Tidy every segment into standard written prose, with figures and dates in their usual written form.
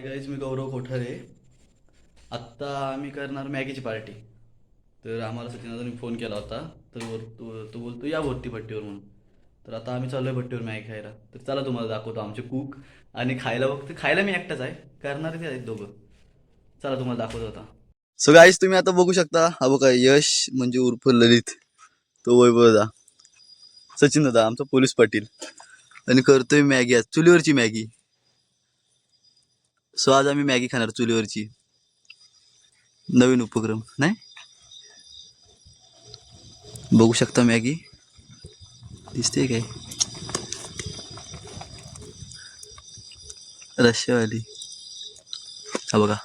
Guys, मी गौरव कोठारे. आत्ता आम्ही करणार मॅगीची पार्टी. तर आम्हाला सचिनाने फोन केला होता. तर तो बोलतो या वरती भट्टीवर म्हणून. तर आता आम्ही चाललोय भट्टीवर मॅगी खायला. तर चला तुम्हाला दाखवतो आमचे कुक. आणि खायला बघतो, खायला मी एकटाच आहे, करणारे ते आहेत दोघं. चला तुम्हाला दाखवतो आता. सो गाईज, तुम्ही आता बघू शकता, हा बघा यश म्हणजे उर्फ ललित, तो वैभव दादा, सचिन दादा आमचा पोलीस पाटील. आणि करतोय मॅगी, आज चुलीवरची मॅगी. सो आज आम्ही मॅगी खाणार चुलीवरची. नवीन उपक्रम नाही. बघू शकता मॅगी दिसते काय, रश्यावाली. हा बघा.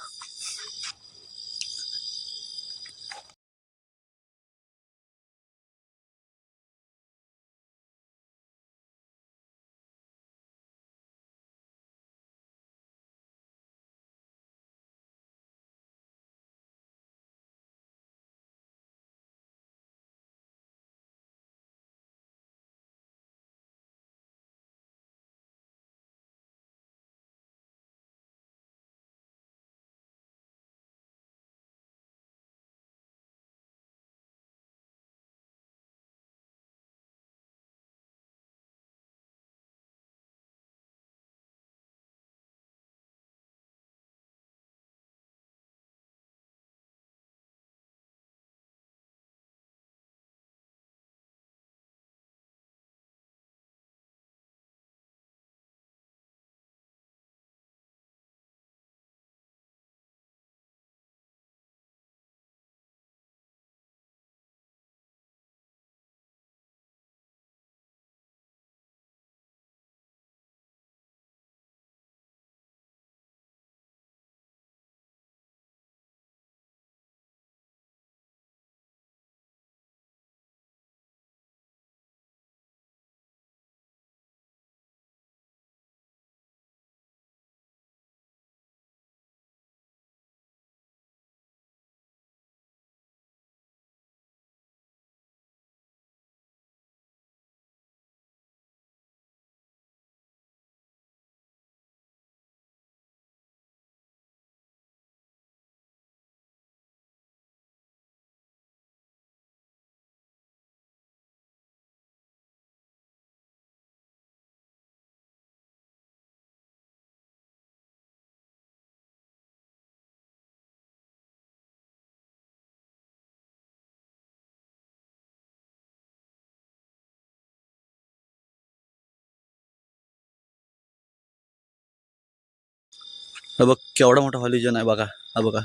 हा बघ केवढा मोठा हॉलिजन आहे बघा. हा बघा,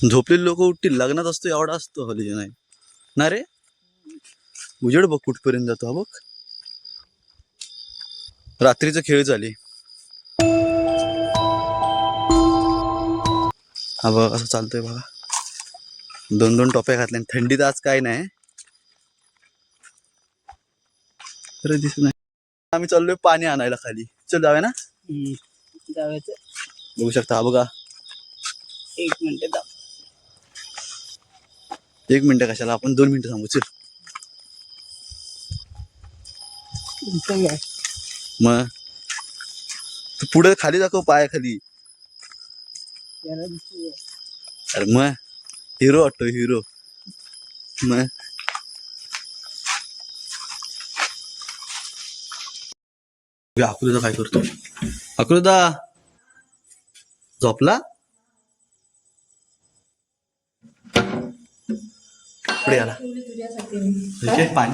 झोपलेली लोक उठतील, लग्नात असतो एवढा असतो हॉलिजन आहे ना रे. उजेड बघ कुठपर्यंत जातो. हा बघ, रात्रीचा खेळ झाली. हा बघ असं चालतोय बघा. 2-2 टोप्या घातल्या. थंडीत आज काय नाही खरं दिसत नाही. आम्ही चाललोय पाणी आणायला खाली. चल जाऊया ना. जायचं. बघू शकता. हा बघा, 1 मिनिट. 1 मिनिट कशाला, आपण 2 मिनिटं थांबू. चल मग तू पुढे खाली दाखव, पाया खाली. अरे मग हिरो वाटतो, हिरो. मग अकलूदा काय करतो? अकलूदा झोपला. पुढे आला. पाणी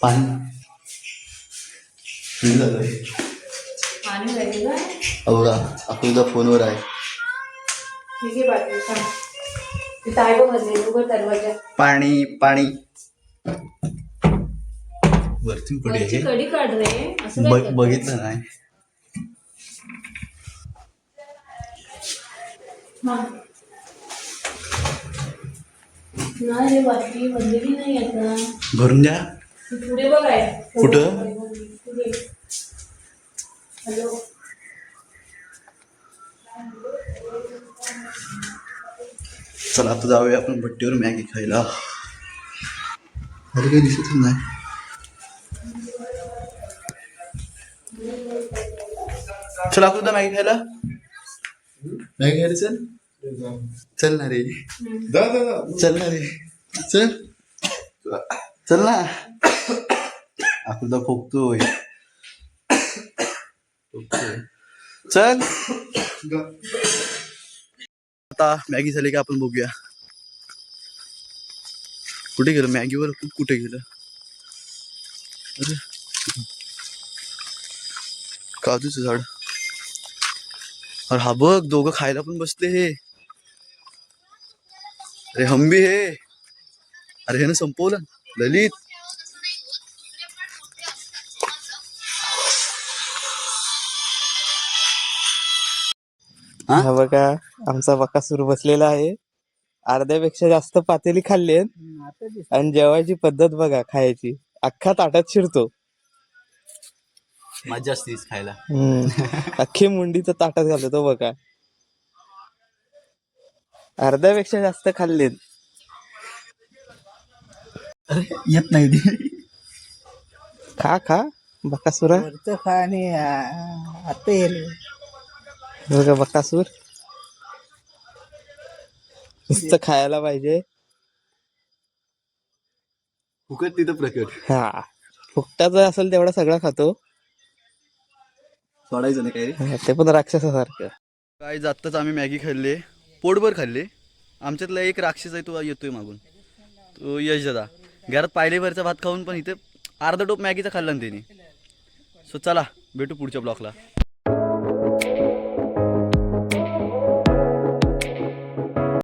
पाणी बघा, अकलूदा फोनवर आहे. पाणी पाणी वरती पुढे आहे. कडी काढ रे. बघितलं नाही. नाही बाटली भरलेली नाही आता. भरून द्या. पुढे बघाय कुठं? हॅलो. चला आता जाऊया आपण भट्टीवर मॅगी खायला. अरे काही दिसत नाही. चल आपण उद्या मॅगी खायला मॅगी खायला चल चल ना रे चल ना रे चल चल ना आपण तर फोकतोय चल आता मॅगी झाली का आपण बघूया कुठे गेलं मॅगीवर कुठे गेलं अरे काजूचं झाड अरे हा बघ दोघं खायला पण बसले हे अरे हंबी हे अरे हे ना संपवलं ललित हा बघा आमचा बकासूर बसलेला आहे अर्ध्यापेक्षा जास्त पातेली खाल्ली आणि जेवायची पद्धत बघा खायची अख्खा ताटात शिरतो मजा असतीच खायला अख्खी मुंडी तर ताटात घालतो बघा अर्ध्यापेक्षा जास्त खाल्लेत अरे येत नाही ती खा खा बकासुरा खा आणि आता येईल बघा बकासूर नुसतं खायला पाहिजे फुकट तिथं प्रकट हा फुकटाचा असेल तेवढा सगळा खातो सोडायचं नाही काही ते पण राक्षसासारखं काय जाताच आम्ही मॅगी खाल्ली पोटभर खाल्ली आमच्यातला एक राक्षस आहे तो येतोय मागून तो यश दादा घरात पायलेवरचा भात खाऊन पण इथे अर्धा टोप मॅगीचा खाल्ला ना त्याने सो चला भेटू पुढच्या ब्लॉकला